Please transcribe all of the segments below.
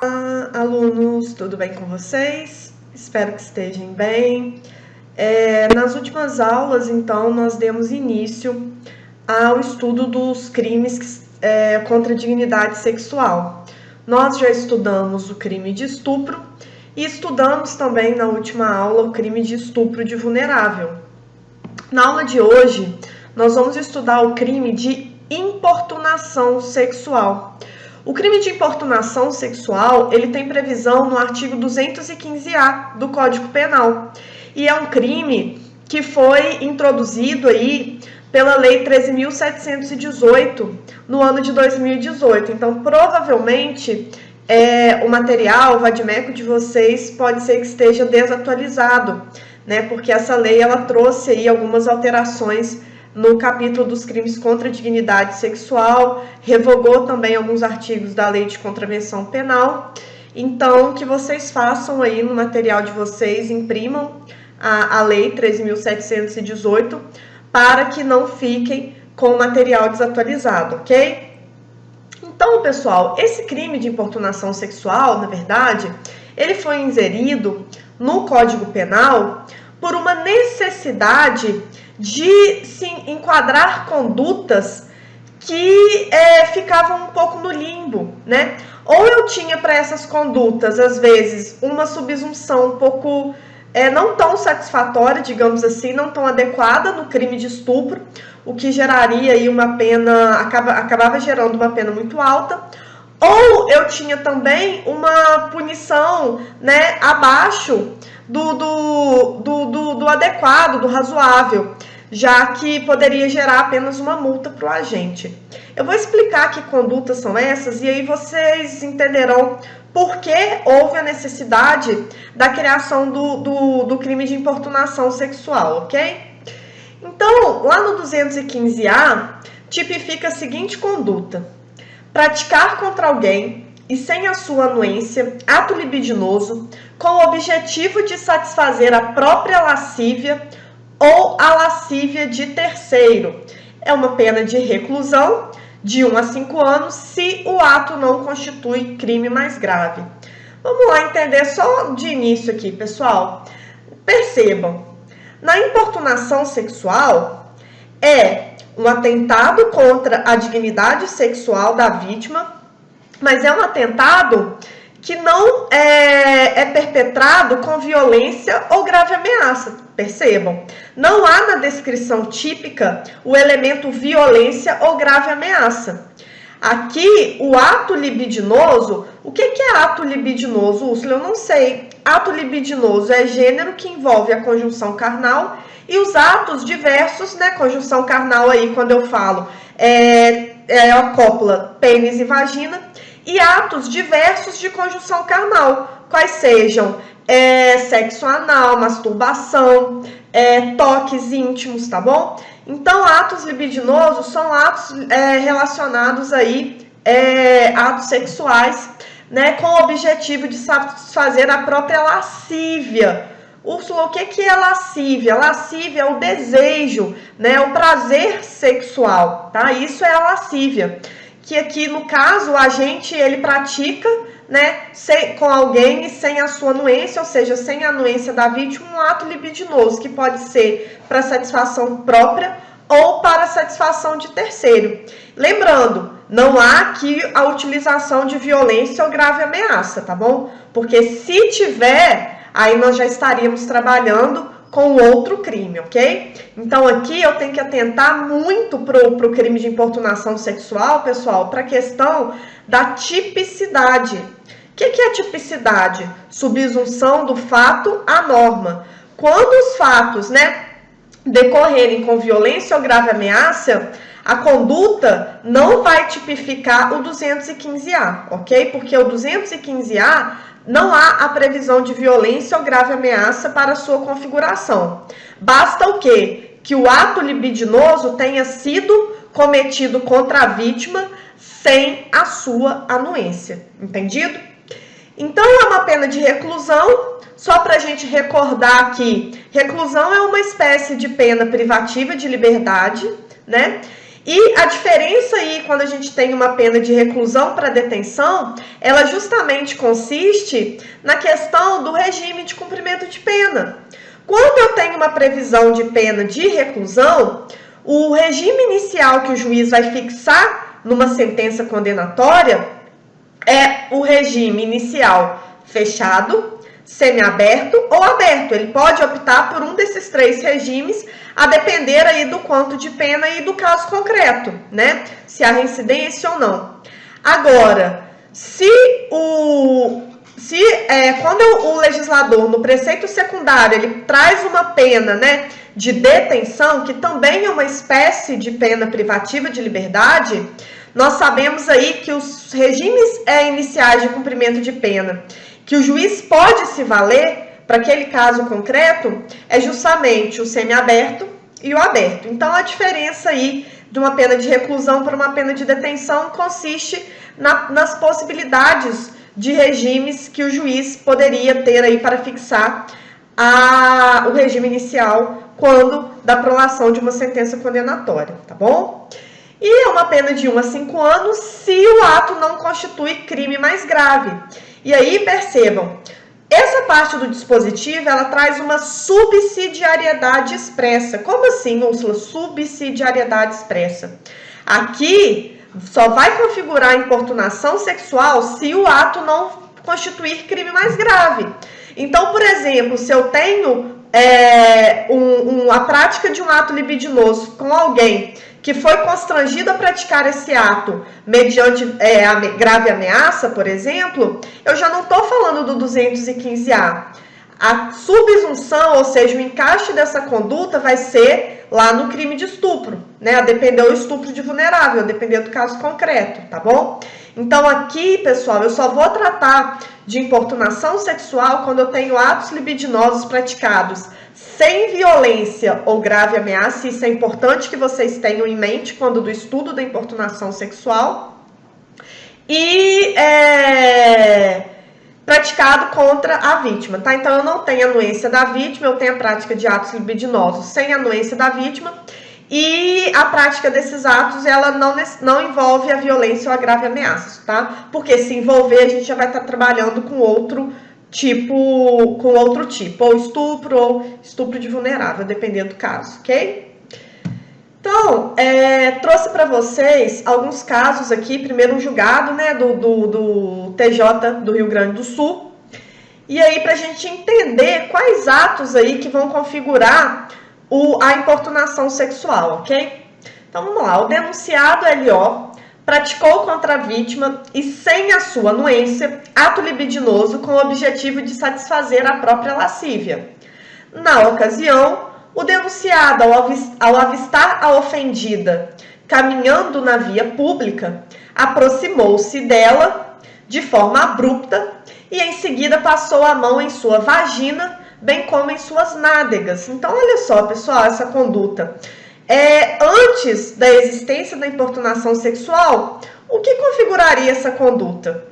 Olá, alunos, tudo bem com vocês? Espero que estejam bem. Nas últimas aulas, então, nós demos início ao estudo dos crimes contra a dignidade sexual. Nós já estudamos o crime de estupro e estudamos também na última aula o crime de estupro de vulnerável. Na aula de hoje, nós vamos estudar o crime de importunação sexual. O crime de importunação sexual, ele tem previsão no artigo 215-A do Código Penal. E é um crime que foi introduzido aí pela Lei 13.718 no ano de 2018. Então, provavelmente, o material, o vadimeco de vocês, pode ser que esteja desatualizado, né? Porque essa lei, ela trouxe aí algumas alterações no capítulo dos crimes contra a dignidade sexual, revogou também alguns artigos da Lei de Contravenção Penal. Então, que vocês façam aí no material de vocês, imprimam a Lei 13.718 para que não fiquem com o material desatualizado, ok? Então, pessoal, esse crime de importunação sexual, na verdade, ele foi inserido no Código Penal por uma necessidade de se enquadrar condutas que ficavam um pouco no limbo, né? Ou eu tinha para essas condutas, às vezes, uma subsunção um pouco não tão satisfatória, digamos assim, não tão adequada no crime de estupro, o que geraria aí uma pena, acabava gerando uma pena muito alta, ou eu tinha também uma punição, né, abaixo do adequado, do razoável, já que poderia gerar apenas uma multa para o agente. Eu vou explicar que condutas são essas e aí vocês entenderão por que houve a necessidade da criação do crime de importunação sexual, ok? Então, lá no 215-A, tipifica a seguinte conduta: praticar contra alguém e sem a sua anuência, ato libidinoso, com o objetivo de satisfazer a própria lascívia ou a lascívia de terceiro. É uma pena de reclusão de 1 a 5 anos se o ato não constitui crime mais grave. Vamos lá entender só de início aqui, pessoal. Percebam, na importunação sexual é um atentado contra a dignidade sexual da vítima, mas é um atentado que não é perpetrado com violência ou grave ameaça. Percebam, não há na descrição típica o elemento violência ou grave ameaça. Aqui, o ato libidinoso, o que é ato libidinoso, Úrsula? Eu não sei. Ato libidinoso é gênero que envolve a conjunção carnal e os atos diversos, né? Conjunção carnal aí, quando eu falo, a cópula, pênis e vagina, e atos diversos de conjunção carnal, quais sejam sexo anal, masturbação, toques íntimos, tá bom? Então, atos libidinosos são atos relacionados aí, atos sexuais, né, com o objetivo de satisfazer a própria lascívia. Úrsula, o que é lascívia? Lascívia é o desejo, né, o prazer sexual, tá? Isso é a lascívia. Que aqui, no caso, o agente, ele pratica, né, com alguém e sem a sua anuência, ou seja, sem a anuência da vítima, um ato libidinoso, que pode ser para satisfação própria ou para satisfação de terceiro. Lembrando, não há aqui a utilização de violência ou grave ameaça, tá bom? Porque se tiver, aí nós já estaríamos trabalhando com outro crime, ok? Então, aqui eu tenho que atentar muito pro crime de importunação sexual, pessoal, para a questão da tipicidade. O que é tipicidade? Subsunção do fato à norma. Quando os fatos, né, decorrerem com violência ou grave ameaça, a conduta não vai tipificar o 215-A, ok? Porque o 215-A não há a previsão de violência ou grave ameaça para sua configuração. Basta o quê? Que o ato libidinoso tenha sido cometido contra a vítima sem a sua anuência. Entendido? Então, é uma pena de reclusão. Só para a gente recordar aqui, reclusão é uma espécie de pena privativa de liberdade, né? E a diferença aí, quando a gente tem uma pena de reclusão para detenção, ela justamente consiste na questão do regime de cumprimento de pena. Quando eu tenho uma previsão de pena de reclusão, o regime inicial que o juiz vai fixar numa sentença condenatória é o regime inicial fechado, semiaberto ou aberto. Ele pode optar por um desses três regimes, a depender aí do quanto de pena e do caso concreto, né? Se há reincidência ou não. Agora, quando o legislador, no preceito secundário, ele traz uma pena, né, de detenção, que também é uma espécie de pena privativa de liberdade, nós sabemos aí que os regimes iniciais de cumprimento de pena que o juiz pode se valer para aquele caso concreto é justamente o semiaberto e o aberto. Então, a diferença aí de uma pena de reclusão para uma pena de detenção consiste nas possibilidades de regimes que o juiz poderia ter aí para fixar o regime inicial quando da prolação de uma sentença condenatória, tá bom? E é uma pena de 1 a 5 anos se o ato não constitui crime mais grave. E aí, percebam, essa parte do dispositivo, ela traz uma subsidiariedade expressa. Como assim, Úrsula? Subsidiariedade expressa. Aqui, só vai configurar a importunação sexual se o ato não constituir crime mais grave. Então, por exemplo, se eu tenho a prática de um ato libidinoso com alguém que foi constrangido a praticar esse ato mediante a grave ameaça, por exemplo, eu já não estou falando do 215A. A subsunção, ou seja, o encaixe dessa conduta vai ser lá no crime de estupro, né? A depender do estupro de vulnerável, a depender do caso concreto, tá bom? Então aqui, pessoal, eu só vou tratar de importunação sexual quando eu tenho atos libidinosos praticados sem violência ou grave ameaça. Isso é importante que vocês tenham em mente quando do estudo da importunação sexual. E praticado contra a vítima, tá? Então, eu não tenho anuência da vítima, eu tenho a prática de atos libidinosos sem anuência da vítima, e a prática desses atos, ela não envolve a violência ou a grave ameaça, tá? Porque se envolver, a gente já vai estar trabalhando com outro tipo, ou estupro de vulnerável, dependendo do caso, ok? Então, trouxe para vocês alguns casos aqui, primeiro um julgado, né, do TJ do Rio Grande do Sul, e aí para a gente entender quais atos aí que vão configurar a importunação sexual, ok? Então, vamos lá, o denunciado LO praticou contra a vítima e sem a sua anuência, ato libidinoso com o objetivo de satisfazer a própria lascívia. Na ocasião, o denunciado, ao avistar a ofendida caminhando na via pública, aproximou-se dela de forma abrupta e em seguida passou a mão em sua vagina, bem como em suas nádegas. Então, olha só, pessoal, essa conduta. Antes da existência da importunação sexual, o que configuraria essa conduta?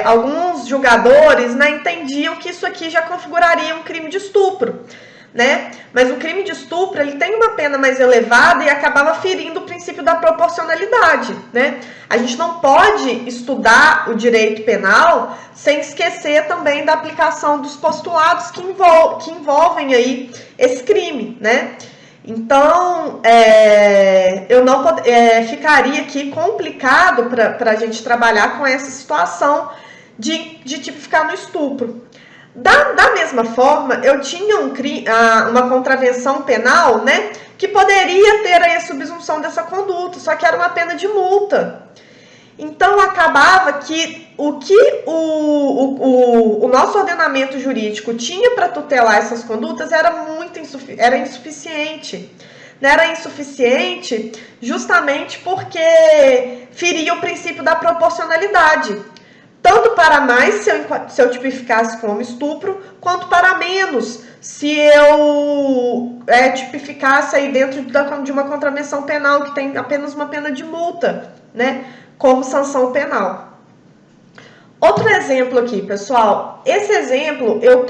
Alguns julgadores, né, entendiam que isso aqui já configuraria um crime de estupro, né? Mas o crime de estupro, ele tem uma pena mais elevada e acabava ferindo o princípio da proporcionalidade, né? A gente não pode estudar o direito penal sem esquecer também da aplicação dos postulados que envolvem aí esse crime, né? Então, ficaria aqui complicado para a gente trabalhar com essa situação de tipificar no estupro. Da mesma forma, eu tinha uma contravenção penal, né, que poderia ter aí a subsunção dessa conduta, só que era uma pena de multa. Então, acabava que o nosso ordenamento jurídico tinha para tutelar essas condutas era insuficiente. Era insuficiente justamente porque feria o princípio da proporcionalidade. Tanto para mais se eu tipificasse como estupro, quanto para menos se eu tipificasse aí dentro de uma contravenção penal que tem apenas uma pena de multa, né, como sanção penal. Outro exemplo aqui, pessoal. Esse exemplo eu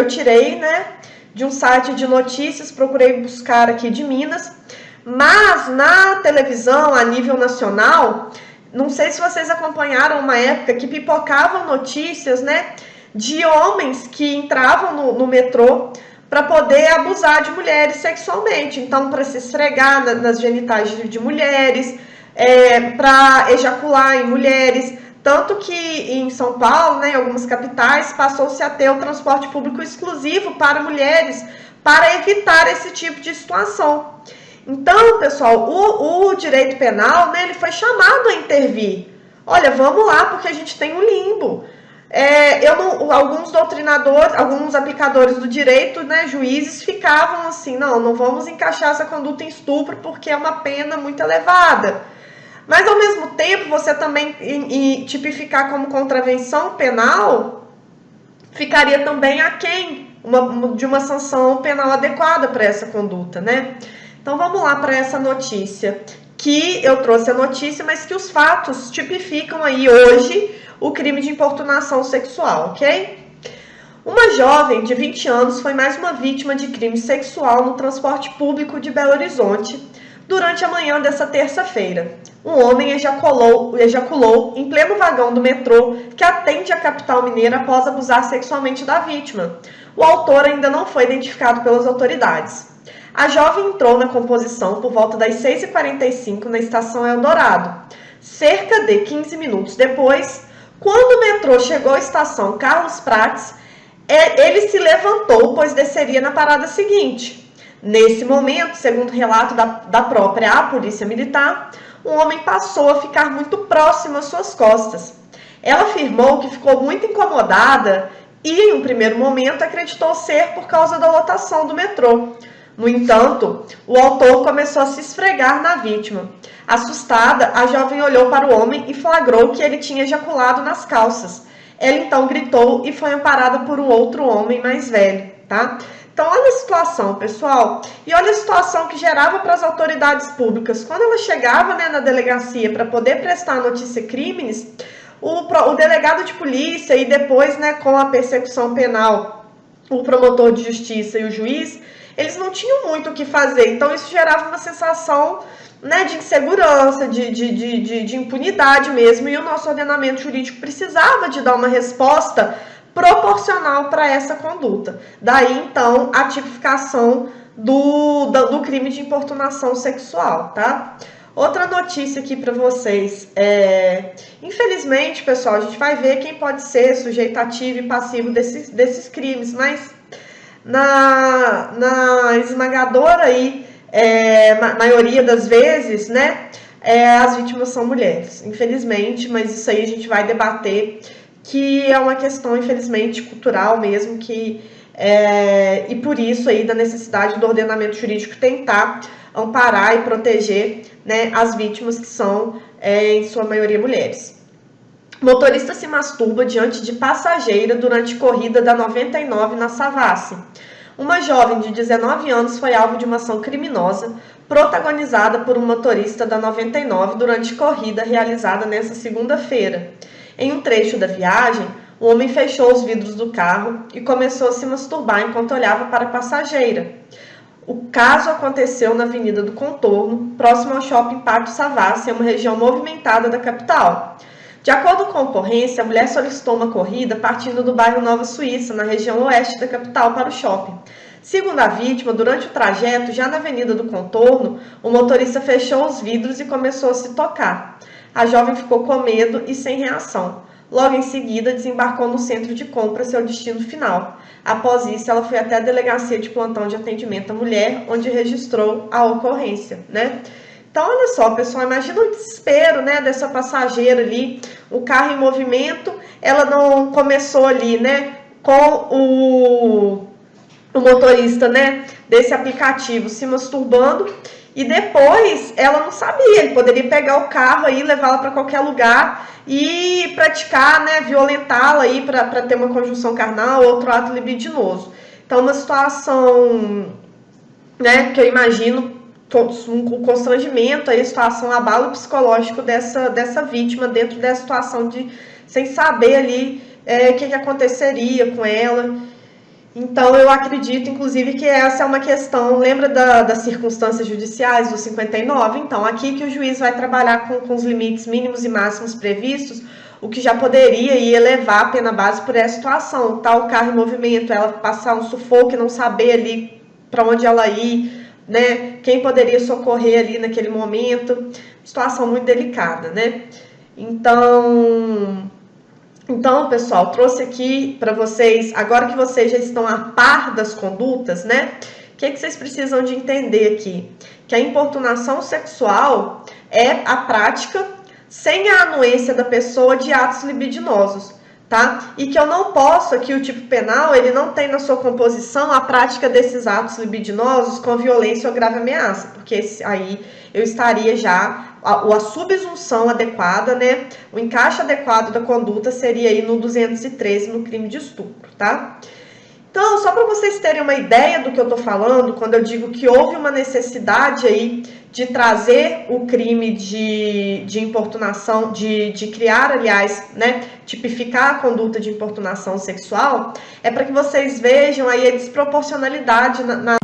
tirei, né, de um site de notícias, procurei buscar aqui de Minas, mas na televisão, a nível nacional, não sei se vocês acompanharam uma época que pipocavam notícias, né, de homens que entravam no metrô para poder abusar de mulheres sexualmente. Então, para se esfregar nas genitais de mulheres, para ejacular em mulheres. Tanto que em São Paulo, né, em algumas capitais, passou-se a ter o transporte público exclusivo para mulheres, para evitar esse tipo de situação. Então, pessoal, o direito penal, né, ele foi chamado a intervir. Olha, vamos lá, porque a gente tem um limbo. Alguns doutrinadores, alguns aplicadores do direito, né, juízes, ficavam assim, não vamos encaixar essa conduta em estupro porque é uma pena muito elevada. Mas, ao mesmo tempo, você também tipificar como contravenção penal ficaria também aquém de uma sanção penal adequada para essa conduta, né? Então, vamos lá para essa notícia, que eu trouxe a notícia, mas que os fatos tipificam aí hoje o crime de importunação sexual, ok? Uma jovem de 20 anos foi mais uma vítima de crime sexual no transporte público de Belo Horizonte durante a manhã dessa terça-feira. Um homem ejaculou em pleno vagão do metrô que atende a capital mineira após abusar sexualmente da vítima. O autor ainda não foi identificado pelas autoridades. A jovem entrou na composição por volta das 6h45 na estação Eldorado. Cerca de 15 minutos depois, quando o metrô chegou à estação Carlos Prates, ele se levantou, pois desceria na parada seguinte. Nesse momento, segundo o relato da própria polícia militar, um homem passou a ficar muito próximo às suas costas. Ela afirmou que ficou muito incomodada e, em um primeiro momento, acreditou ser por causa da lotação do metrô. No entanto, o autor começou a se esfregar na vítima. Assustada, a jovem olhou para o homem e flagrou que ele tinha ejaculado nas calças. Ela então gritou e foi amparada por um outro homem mais velho, tá? Então, olha a situação, pessoal. E olha a situação que gerava para as autoridades públicas. Quando ela chegava, né, na delegacia para poder prestar a notícia crimes, o delegado de polícia e depois, né, com a persecução penal, o promotor de justiça e o juiz, eles não tinham muito o que fazer. Então, isso gerava uma sensação, né, de insegurança, de impunidade mesmo. E o nosso ordenamento jurídico precisava de dar uma resposta proporcional para essa conduta. Daí, então, a tipificação do crime de importunação sexual, tá? Outra notícia aqui para vocês. Infelizmente, pessoal, a gente vai ver quem pode ser sujeito ativo e passivo desses crimes, mas na esmagadora aí, maioria das vezes, né, as vítimas são mulheres, infelizmente, mas isso aí a gente vai debater, que é uma questão, infelizmente, cultural mesmo, e por isso aí da necessidade do ordenamento jurídico tentar amparar e proteger, né, as vítimas que são, em sua maioria, mulheres. Motorista se masturba diante de passageira durante corrida da 99 na Savassi. Uma jovem de 19 anos foi alvo de uma ação criminosa protagonizada por um motorista da 99 durante corrida realizada nesta segunda-feira. Em um trecho da viagem, o homem fechou os vidros do carro e começou a se masturbar enquanto olhava para a passageira. O caso aconteceu na Avenida do Contorno, próximo ao Shopping Pátio Savassi, uma região movimentada da capital. De acordo com a ocorrência, a mulher solicitou uma corrida partindo do bairro Nova Suíça, na região oeste da capital, para o shopping. Segundo a vítima, durante o trajeto, já na Avenida do Contorno, o motorista fechou os vidros e começou a se tocar. A jovem ficou com medo e sem reação. Logo em seguida, desembarcou no centro de compras, seu destino final. Após isso, ela foi até a delegacia de plantão de atendimento à mulher, onde registrou a ocorrência, né? Então, olha só, pessoal, imagina o desespero, né, dessa passageira ali, o carro em movimento, ela não começou ali, né, com o motorista, né, desse aplicativo se masturbando, e depois ela não sabia, ele poderia pegar o carro aí, levá-la para qualquer lugar e praticar, né, violentá-la aí para ter uma conjunção carnal, outro ato libidinoso. Então, uma situação, né, que eu imagino um constrangimento, aí a situação, abalo psicológico dessa vítima dentro dessa situação de sem saber ali o que aconteceria com ela. Então, eu acredito, inclusive, que essa é uma questão, lembra das circunstâncias judiciais do 59? Então, aqui que o juiz vai trabalhar com os limites mínimos e máximos previstos, o que já poderia elevar a pena base por essa situação. Tá o carro em movimento, ela passar um sufoco e não saber ali para onde ela ir, né? Quem poderia socorrer ali naquele momento. Situação muito delicada, né? Então, pessoal, trouxe aqui para vocês, agora que vocês já estão a par das condutas, né? O que vocês precisam de entender aqui? Que a importunação sexual é a prática sem a anuência da pessoa de atos libidinosos, tá? E que eu não posso, aqui o tipo penal, ele não tem na sua composição a prática desses atos libidinosos com violência ou grave ameaça, porque aí eu estaria já a subsunção adequada, né? O encaixe adequado da conduta seria aí no 213, no crime de estupro, tá? Então, só para vocês terem uma ideia do que eu tô falando, quando eu digo que houve uma necessidade aí de trazer o crime de importunação, de criar, aliás, né, tipificar a conduta de importunação sexual, é para que vocês vejam aí a desproporcionalidade na